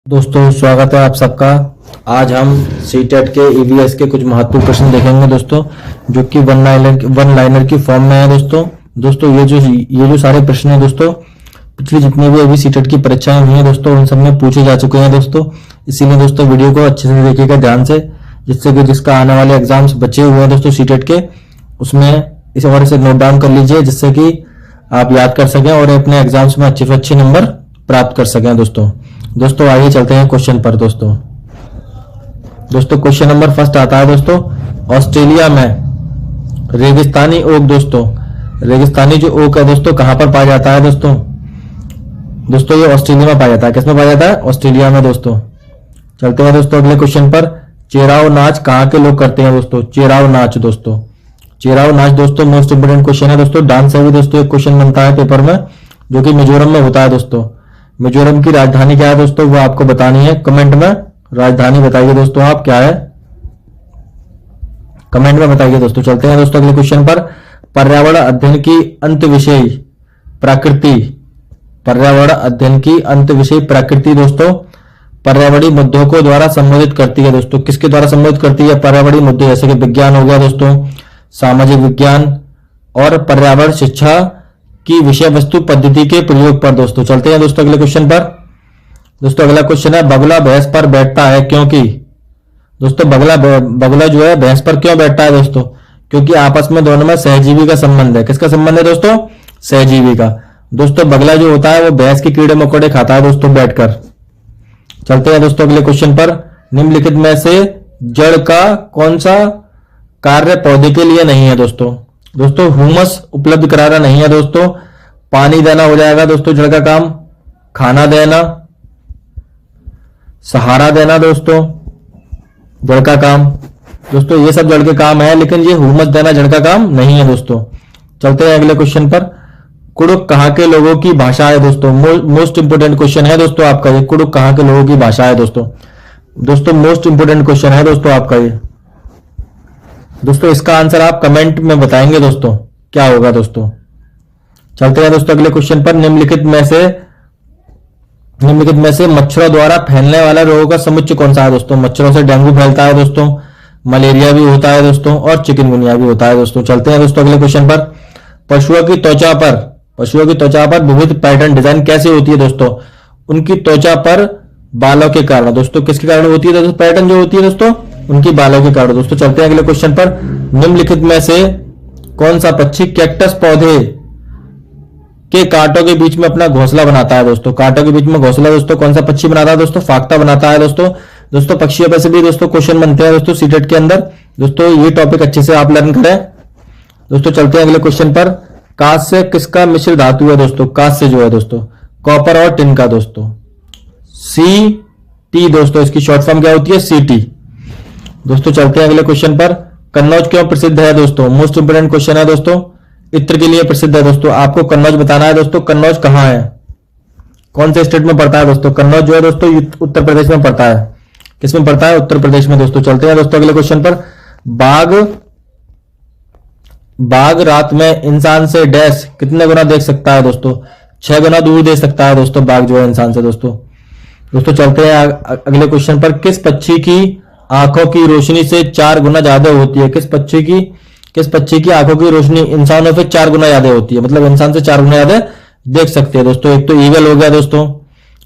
दोस्तों स्वागत है आप सबका। आज हम सीटेट के ईवीएस के कुछ महत्वपूर्ण प्रश्न देखेंगे दोस्तों, जो कि वन लाइनर की फॉर्म में है दोस्तों ये जो सारे प्रश्न हैं दोस्तों, पिछली जितनी भी अभी सीटेट की परीक्षाएं हुई हैं दोस्तों, उन सब में पूछे जा चुके हैं दोस्तों। इसीलिए दोस्तों वीडियो को अच्छे से देखिएगा ध्यान से, जिससे कि जिसका आने वाले एग्जाम्स बचे हुए हैं दोस्तों सीटेट के, उसमें इसे नोट डाउन कर लीजिए, जिससे कि आप याद कर सकें और अपने एग्जाम्स में अच्छे से अच्छे नंबर प्राप्त कर सकें दोस्तों आइए चलते हैं क्वेश्चन पर दोस्तों। क्वेश्चन नंबर फर्स्ट आता है दोस्तों, ऑस्ट्रेलिया में रेगिस्तानी ओक दोस्तों, रेगिस्तानी जो ओक है दोस्तों कहां पर पाया जाता है दोस्तों ये ऑस्ट्रेलिया में पाया जाता है। किसमें पाया जाता है? ऑस्ट्रेलिया में दोस्तों। चलते हैं दोस्तों अगले क्वेश्चन पर। चेराव नाच कहां के लोग करते हैं दोस्तों? चेराव नाच दोस्तों मोस्ट इंपोर्टेंट क्वेश्चन है दोस्तों। डांस से भी दोस्तों एक क्वेश्चन बनता है पेपर में, जो कि मिजोरम में होता है दोस्तों। मिजोरम की राजधानी क्या है दोस्तों, वो आपको बतानी है। कमेंट में राजधानी बताइए दोस्तों, आप क्या है कमेंट में बताइए दोस्तों। चलते हैं दोस्तों अगले क्वेश्चन पर। पर्यावरण अध्ययन की अंत विषय प्रकृति, पर्यावरण अध्ययन की अंत विषय प्रकृति दोस्तों पर्यावरणीय मुद्दों को द्वारा संबोधित करती है दोस्तों। किसके द्वारा संबोधित करती है? पर्यावरणीय मुद्दे, जैसे कि विज्ञान हो गया दोस्तों, सामाजिक विज्ञान और पर्यावरण शिक्षा की विषय वस्तु पद्धति के प्रयोग पर दोस्तों। चलते हैं दोस्तों अगले क्वेश्चन पर। दोस्तों अगला क्वेश्चन है, बगुला भैंस पर बैठता है क्योंकि? दोस्तों बगुला जो है भैंस पर क्यों बैठता है दोस्तों? क्योंकि आपस में दोनों में सहजीवी का संबंध है। किसका संबंध है दोस्तों? सहजीवी का। दोस्तों बगला जो होता है वो भैंस के कीड़े मकोड़े खाता है दोस्तों बैठकर। चलते हैं दोस्तों अगले क्वेश्चन पर। निम्नलिखित में से जड़ का कौन सा कार्य पौधे के लिए नहीं है दोस्तों? ह्यूमस उपलब्ध कराना नहीं है दोस्तों। पानी देना हो जाएगा दोस्तों जड़ का काम। खाना देना, सहारा देना दोस्तों जड़ का काम। दोस्तों ये सब जड़ के काम है, लेकिन ये ह्यूमस देना जड़ का काम नहीं है दोस्तों। चलते हैं अगले क्वेश्चन पर। कुड़ुक कहां के लोगों की भाषा है दोस्तों? मोस्ट इंपोर्टेंट क्वेश्चन है दोस्तों आपका ये। कुड़ुक कहां के लोगों की भाषा है दोस्तों मोस्ट इंपोर्टेंट क्वेश्चन है दोस्तों आपका ये। दोस्तों इसका आंसर आप कमेंट में बताएंगे दोस्तों, क्या होगा दोस्तों। चलते हैं दोस्तों अगले क्वेश्चन पर। निम्नलिखित में से मच्छरों द्वारा फैलने वाला रोगों का समुच्चय कौन सा है दोस्तों? मच्छरों से डेंगू फैलता है दोस्तों, मलेरिया भी होता है दोस्तों, और चिकनगुनिया भी होता है दोस्तों। चलते हैं दोस्तों अगले क्वेश्चन पर। पशुओं की त्वचा पर विविध पैटर्न डिजाइन कैसे होती है दोस्तों? उनकी त्वचा पर बालों के कारण दोस्तों। किसके कारण होती है दोस्तों? पैटर्न जो होती है दोस्तों उनकी बालों के कारण दोस्तों। चलते हैं अगले क्वेश्चन पर। निम्नलिखित में से कौन सा पक्षी कैक्टस पौधे के कांटों के बीच में अपना घोंसला बनाता है दोस्तों? कांटों के बीच में घोंसला दोस्तों कौन सा पक्षी बनाता है दोस्तों? फाख्ता बनाता है दोस्तों पक्षियों पर से भी दोस्तों क्वेश्चन बनते हैं दोस्तों सीटेट के अंदर। दोस्तों ये टॉपिक अच्छे से आप लर्न करें दोस्तों। चलते हैं अगले क्वेश्चन पर। कांस्य किसका मिश्र धातु है दोस्तों? कांस्य जो है दोस्तों कॉपर और टिन का दोस्तों। CT दोस्तों, इसकी शॉर्ट फॉर्म क्या होती है? CT दोस्तों। चलते हैं अगले क्वेश्चन पर। कन्नौज क्यों प्रसिद्ध है दोस्तों? मोस्ट इंपोर्टेंट क्वेश्चन है दोस्तों। इत्र के लिए प्रसिद्ध है दोस्तों। आपको कन्नौज बताना है दोस्तों। कन्नौज कहां है, कौन से स्टेट में पड़ता है दोस्तों? कन्नौज जो है दोस्तों उत्तर प्रदेश में पड़ता है। किसमें पड़ता है? उत्तर प्रदेश में दोस्तों। चलते हैं दोस्तों अगले क्वेश्चन पर। बाघ रात में इंसान से डैश कितने गुना देख सकता है दोस्तों? 6 गुना दूर देख सकता है दोस्तों बाघ जो है इंसान से दोस्तों। चलते हैं अगले क्वेश्चन पर। किस पक्षी की आंखों की रोशनी से 4 गुना ज्यादा होती है? किस पक्षी की आंखों की रोशनी इंसानों से 4 गुना ज्यादा होती है, मतलब इंसान से 4 गुना ज्यादा देख सकते हैं दोस्तों। एक तो ईगल हो गया दोस्तों,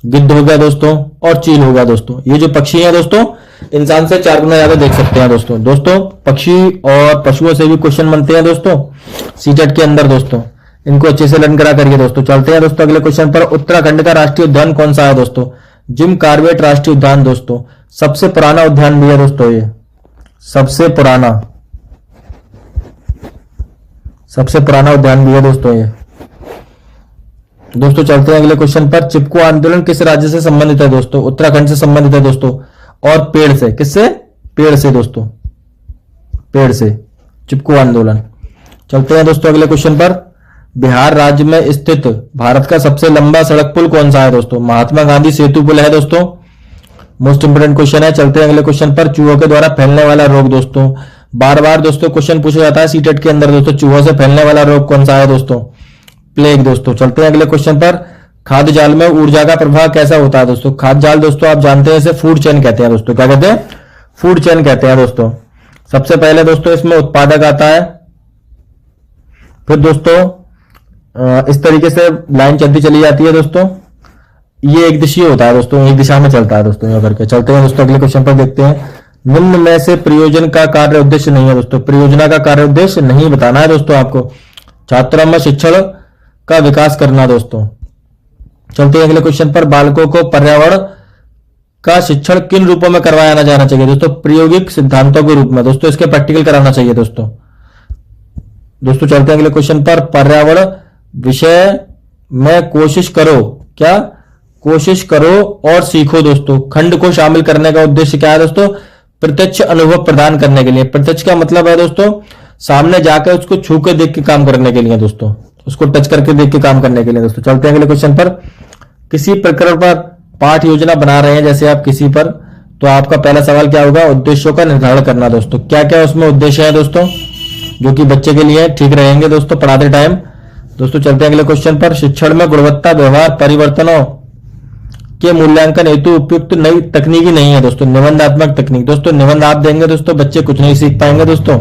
गिद्ध हो गया दोस्तों, और चील हो गया दोस्तों। ये जो पक्षी है दोस्तों इंसान से 4 गुना ज्यादा देख सकते हैं दोस्तों पक्षी और पशुओं से भी क्वेश्चन बनते हैं दोस्तों सीटेट के अंदर दोस्तों। इनको अच्छे से लर्न करा करिए दोस्तों। चलते हैं दोस्तों अगले क्वेश्चन पर। उत्तराखंड का राष्ट्रीय उद्यान कौन सा है दोस्तों? जिम कॉर्बेट राष्ट्रीय उद्यान दोस्तों। सबसे पुराना उद्यान भी है दोस्तों ये, सबसे पुराना उद्यान भी है दोस्तों ये। दोस्तों चलते हैं अगले क्वेश्चन पर। चिपको आंदोलन किस राज्य से संबंधित है दोस्तों? उत्तराखंड से संबंधित है दोस्तों। और पेड़ से, किससे? पेड़ से दोस्तों, पेड़ से चिपको आंदोलन। चलते हैं दोस्तों अगले क्वेश्चन पर। बिहार राज्य में स्थित भारत का सबसे लंबा सड़क पुल कौन सा है दोस्तों? महात्मा गांधी सेतु पुल है दोस्तों। मोस्ट इंपोर्टेंट क्वेश्चन है। चलते हैं अगले क्वेश्चन पर। चूहों के द्वारा फैलने वाला रोग दोस्तों, बार बार दोस्तों क्वेश्चन पूछा जाता है सीटेट के अंदर दोस्तों। चूहों से फैलने वाला रोग कौन सा है दोस्तों? प्लेग दोस्तों। चलते हैं अगले क्वेश्चन पर। खाद्य जाल में ऊर्जा का प्रवाह कैसा होता है दोस्तों? खाद्य जाल दोस्तों आप जानते हैं इसे फूड चेन कहते हैं दोस्तों। क्या कहते हैं? फूड चेन कहते हैं दोस्तों। सबसे पहले दोस्तों इसमें उत्पादक आता है, फिर दोस्तों इस तरीके से लाइन चलती चली जाती है दोस्तों। ये एक दिशीय होता है दोस्तों, एक दिशा में चलता है दोस्तों। यहाँ करके चलते हैं दोस्तों, अगले क्वेश्चन पर देखते हैं। निम्न में से प्रयोजन का कार्य उद्देश्य नहीं है दोस्तों। परियोजना का कार्य उद्देश्य नहीं बताना है दोस्तों आपको। छात्रों में शिक्षण का विकास करना दोस्तों। चलते हैं अगले क्वेश्चन पर। बालकों को पर्यावरण का शिक्षण किन रूपों में करवाया जाना चाहिए दोस्तों? प्रायोगिक सिद्धांतों के रूप में दोस्तों, इसके प्रैक्टिकल कराना चाहिए दोस्तों। दोस्तों चलते हैं अगले क्वेश्चन पर। पर्यावरण विषय में कोशिश करो, क्या? कोशिश करो और सीखो दोस्तों। खंड को शामिल करने का उद्देश्य क्या है दोस्तों? प्रत्यक्ष अनुभव प्रदान करने के लिए। प्रत्यक्ष का मतलब है दोस्तों सामने जाकर उसको छू के देख के काम करने के लिए दोस्तों, उसको टच करके देख के काम करने के लिए दोस्तों। चलते हैं अगले क्वेश्चन पर। किसी प्रकरण पर पाठ योजना बना रहे हैं, जैसे आप किसी पर, तो आपका पहला सवाल क्या होगा? उद्देश्यों का निर्धारण करना दोस्तों। क्या क्या उसमें उद्देश्य है दोस्तों, जो कि बच्चे के लिए ठीक रहेंगे दोस्तों पढ़ाते टाइम। दोस्तों चलते हैं अगले क्वेश्चन पर। शिक्षण में गुणवत्ता व्यवहार परिवर्तनों के मूल्यांकन हेतु उपयुक्त नई तकनीकी नहीं है दोस्तों। निबंधात्मक तकनीक दोस्तों, निबंध आप देंगे दोस्तों, बच्चे कुछ नहीं सीख पाएंगे दोस्तों।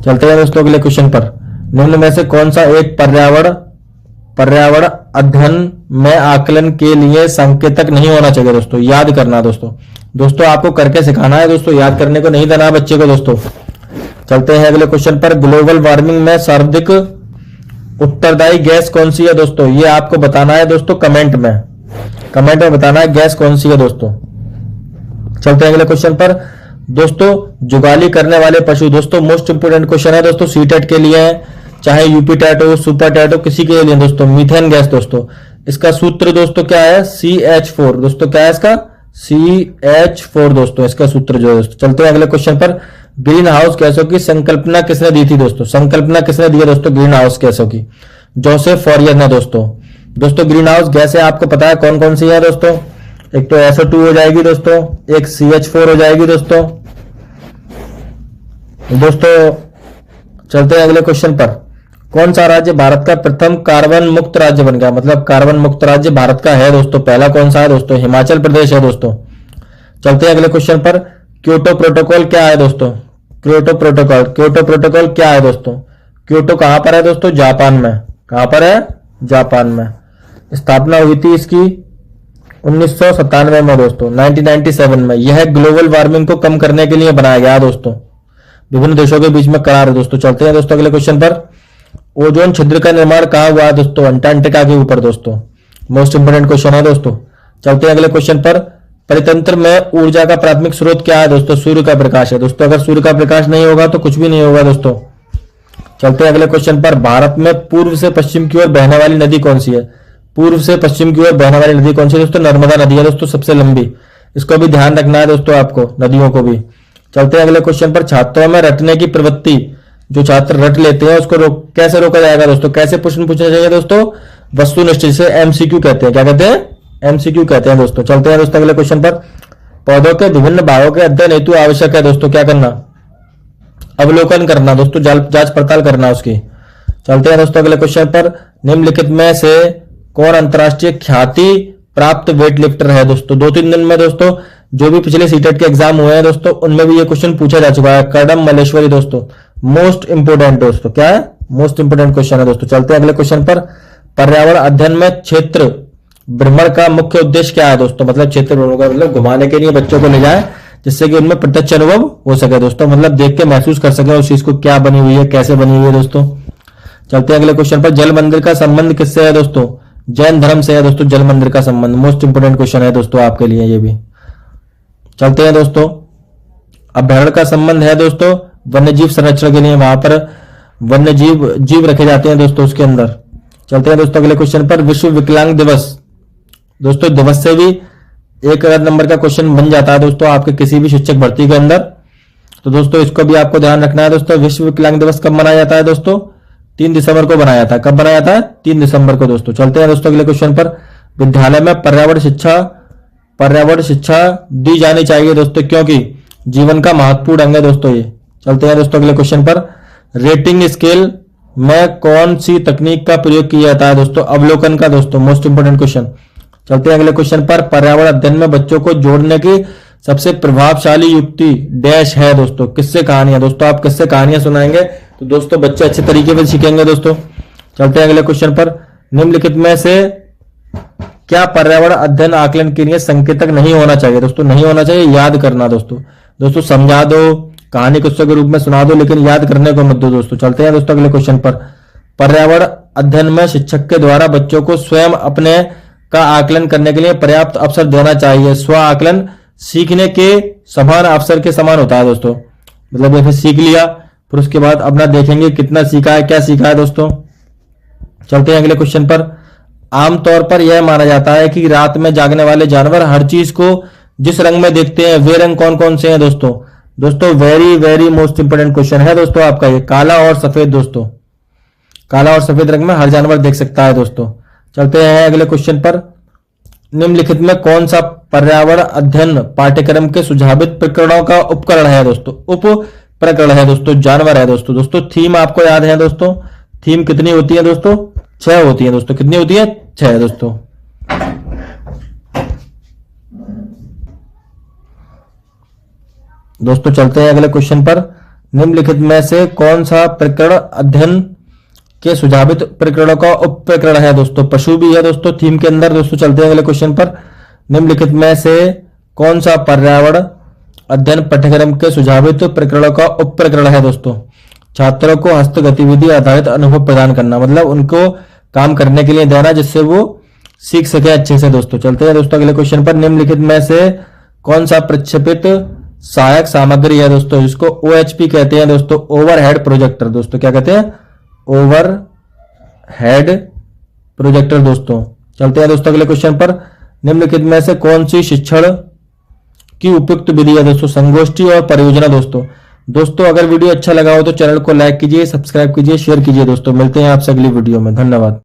चलते हैं दोस्तों अगले क्वेश्चन पर। निम्न में से कौन सा एक पर्यावरण अध्ययन में आकलन के लिए संकेतक नहीं होना चाहिए दोस्तों? याद करना दोस्तों आपको करके सिखाना है दोस्तों, याद करने को नहीं देना है बच्चे को दोस्तों। चलते हैं अगले क्वेश्चन पर। ग्लोबल वार्मिंग में सर्वाधिक उत्तरदायी गैस कौन सी है दोस्तों? ये आपको बताना है दोस्तों, कमेंट में बताना है गैस कौन सी है दोस्तों। चलते हैं अगले क्वेश्चन पर। दोस्तों जुगाली करने वाले पशु दोस्तों, मोस्ट इंपोर्टेंट क्वेश्चन है दोस्तों, सीटेट के लिए है, चाहे यूपी टेट हो, सुपर टेट हो, किसी के लिए दोस्तों। मीथेन गैस दोस्तों, इसका सूत्र दोस्तों क्या है? CH4 दोस्तों। क्या है इसका? CH4 दोस्तों, इसका सूत्र जो है दोस्तों। चलते हैं अगले क्वेश्चन पर। ग्रीन हाउस गैसों की संकल्पना किसने दी थी दोस्तों? संकल्पना किसने दी है दोस्तों ग्रीन हाउस गैसों की? जोसेफ फॉरियर ने दोस्तों। ग्रीन हाउस गैसें आपको पता है कौन कौन सी है दोस्तों? एक तो SO2 हो जाएगी दोस्तों, एक CH4 हो जाएगी दोस्तों। चलते हैं अगले क्वेश्चन पर। कौन सा राज्य भारत का प्रथम कार्बन मुक्त राज्य बन गया? मतलब कार्बन मुक्त राज्य भारत का है दोस्तों, पहला कौन सा है दोस्तों? हिमाचल प्रदेश है दोस्तों। चलते हैं अगले क्वेश्चन पर। क्योटो प्रोटोकॉल क्या है दोस्तों? क्योटो प्रोटोकॉल क्या है दोस्तों? क्योटो कहां पर है दोस्तों? जापान में। कहां पर है? जापान में। स्थापना हुई थी इसकी 1997 में दोस्तों, 1997 में। यह ग्लोबल वार्मिंग को कम करने के लिए बनाया गया दोस्तों, विभिन्न देशों के बीच में करार है दोस्तों। चलते हैं दोस्तों अगले क्वेश्चन पर। ओजोन छिद्र का निर्माण कहां हुआ है दोस्तों? अंटार्कटिका के ऊपर दोस्तों। मोस्ट इंपोर्टेंट क्वेश्चन है दोस्तों। चलते हैं अगले क्वेश्चन पर। परितंत्र में ऊर्जा का प्राथमिक स्रोत क्या है दोस्तों? सूर्य का प्रकाश है दोस्तों। अगर सूर्य का प्रकाश नहीं होगा तो कुछ भी नहीं होगा दोस्तों। चलते हैं अगले क्वेश्चन पर। भारत में पूर्व से पश्चिम की ओर बहने वाली नदी कौन सी है? पूर्व से पश्चिम की ओर बहने वाली नदी कौन सी है दोस्तों? नर्मदा नदी है दोस्तों, सबसे लंबी। इसको भी ध्यान रखना है दोस्तों आपको, नदियों को भी। चलते हैं अगले क्वेश्चन पर। छात्रों में रटने की प्रवृत्ति, जो छात्र रट लेते हैं उसको कैसे रोका जाएगा दोस्तों? कैसे प्रश्न पूछना चाहिए दोस्तों? वस्तुनिष्ठ, जिसे MCQ कहते हैं। क्या कहते हैं? MCQ कहते हैं दोस्तों। चलते हैं दोस्तों अगले क्वेश्चन पर। पौधों के विभिन्न भागों के अध्ययन हेतु आवश्यक है दोस्तों, क्या करना? अवलोकन करना दोस्तों, जांच पड़ताल करना उसकी। चलते हैं दोस्तों अगले क्वेश्चन पर। निम्नलिखित में से कौन अंतरराष्ट्रीय ख्याति प्राप्त वेट लिफ्टर है दोस्तों? 2-3 दिन में दोस्तों जो भी पिछले सीटेट के एग्जाम हुए हैं दोस्तों, उनमें भी ये क्वेश्चन पूछा जा चुका है। कर्दम मल्लेश्वरी दोस्तों, मोस्ट इंपोर्टेंट दोस्तों। क्या है? मोस्ट इंपोर्टेंट क्वेश्चन है दोस्तों। चलते हैं अगले क्वेश्चन पर। पर्यावरण अध्ययन में क्षेत्र भ्रमण का मुख्य उद्देश्य क्या है दोस्तों? मतलब क्षेत्र भ्रमण का मतलब घुमाने के लिए बच्चों को ले जाए, जिससे कि उनमें प्रत्यक्ष अनुभव हो सके दोस्तों, मतलब देख के महसूस कर सके उस चीज को, क्या बनी हुई है, कैसे बनी हुई है दोस्तों। चलते हैं अगले क्वेश्चन पर। जल मंदिर का संबंध किससे है दोस्तों? जैन धर्म से है दोस्तों जल मंदिर का संबंध। मोस्ट इंपोर्टेंट क्वेश्चन है दोस्तों आपके लिए ये भी। चलते हैं दोस्तों। अभ्यारण्य का संबंध है दोस्तों वन्यजीव संरक्षण के लिए, वहां पर वन्य जीव रखे जाते हैं दोस्तों उसके अंदर। चलते हैं दोस्तों अगले क्वेश्चन पर। विश्व विकलांग दिवस दोस्तों, दिवस से भी 1 नंबर का क्वेश्चन बन जाता है दोस्तों आपके किसी भी शिक्षक भर्ती के अंदर, तो दोस्तों इसको भी आपको ध्यान रखना है दोस्तों। विश्व विकलांग दिवस कब मनाया जाता है दोस्तों? 3 दिसंबर को बनाया था। कब बनाया था? 3 दिसंबर को दोस्तों। चलते हैं दोस्तों अगले क्वेश्चन पर। विद्यालय में पर्यावरण शिक्षा दी जानी चाहिए दोस्तों, क्योंकि जीवन का महत्वपूर्ण अंग है दोस्तों ये। चलते हैं दोस्तों अगले क्वेश्चन पर। रेटिंग स्केल में कौन सी तकनीक का प्रयोग किया जाता है दोस्तों? अवलोकन का दोस्तों, मोस्ट इंपोर्टेंट क्वेश्चन। चलते हैं अगले क्वेश्चन पर। पर्यावरण अध्ययन में बच्चों को जोड़ने की सबसे प्रभावशाली युक्ति डैश है दोस्तों। किससे कहानियां दोस्तों, आप किससे कहानियां सुनाएंगे तो दोस्तों बच्चे अच्छे तरीके से सीखेंगे दोस्तों। चलते हैं अगले क्वेश्चन पर। निम्नलिखित में से क्या पर्यावरण अध्ययन आकलन के लिए संकेतक नहीं होना चाहिए दोस्तों? नहीं होना चाहिए, याद करना दोस्तों। दोस्तों समझा दो, कहानी किस्से के रूप में सुना दो, लेकिन याद करने को मत दो दोस्तों। चलते हैं दोस्तों अगले क्वेश्चन पर। पर्यावरण अध्ययन में शिक्षक के द्वारा बच्चों को स्वयं अपने का आकलन करने के लिए पर्याप्त अवसर देना चाहिए। स्व आकलन सीखने के समान अवसर के समान होता है दोस्तों। मतलब जैसे सीख लिया, फिर उसके बाद अपना देखेंगे कितना सीखा है, क्या सीखा है दोस्तों। चलते हैं अगले क्वेश्चन पर। आमतौर पर यह माना जाता है कि रात में जागने वाले जानवर हर चीज को जिस रंग में देखते हैं वे रंग कौन कौन से हैं दोस्तों? दोस्तों very very most important question है दोस्तों आपका ये, काला और सफेद दोस्तों। काला और सफेद रंग में हर जानवर देख सकता है दोस्तों। चलते हैं अगले क्वेश्चन पर। निम्नलिखित में कौन सा पर्यावरण अध्ययन पाठ्यक्रम के सुझावित प्रकरणों का उपकरण है दोस्तों? उप प्रकरण है दोस्तों, जानवर है दोस्तों। दोस्तों थीम आपको याद है दोस्तों, थीम कितनी होती है दोस्तों? 6 होती है दोस्तों। कितनी होती है? 6 दोस्तों। दोस्तों चलते हैं अगले क्वेश्चन पर। निम्नलिखित में से कौन सा प्रकरण अध्ययन के सुझावित प्रकरणों का उप प्रकरण है दोस्तों? पशु भी है दोस्तों थीम के अंदर। दोस्तों चलते हैं अगले क्वेश्चन पर। निम्नलिखित में से कौन सा पर्यावरण अध्ययन पाठ्यक्रम के सुझावित प्रकरणों का उप प्रकरण है दोस्तों? छात्रों को हस्त गतिविधि आधारित अनुभव प्रदान करना, मतलब उनको काम करने के लिए देना जिससे वो सीख सके अच्छे से दोस्तों। चलते हैं दोस्तों अगले क्वेश्चन पर। निम्नलिखित में से कौन सा प्रक्षेपित सहायक सामग्री है दोस्तों जिसको OHP कहते हैं दोस्तों? ओवरहेड प्रोजेक्टर दोस्तों। क्या कहते हैं? ओवरहेड प्रोजेक्टर दोस्तों। चलते हैं दोस्तों अगले क्वेश्चन पर। निम्नलिखित में से कौन सी शिक्षण की उपयुक्त विधि है दोस्तों? संगोष्ठी और परियोजना दोस्तों। दोस्तों अगर वीडियो अच्छा लगा हो तो चैनल को लाइक कीजिए, सब्सक्राइब कीजिए, शेयर कीजिए दोस्तों। मिलते हैं आपसे अगली वीडियो में। धन्यवाद।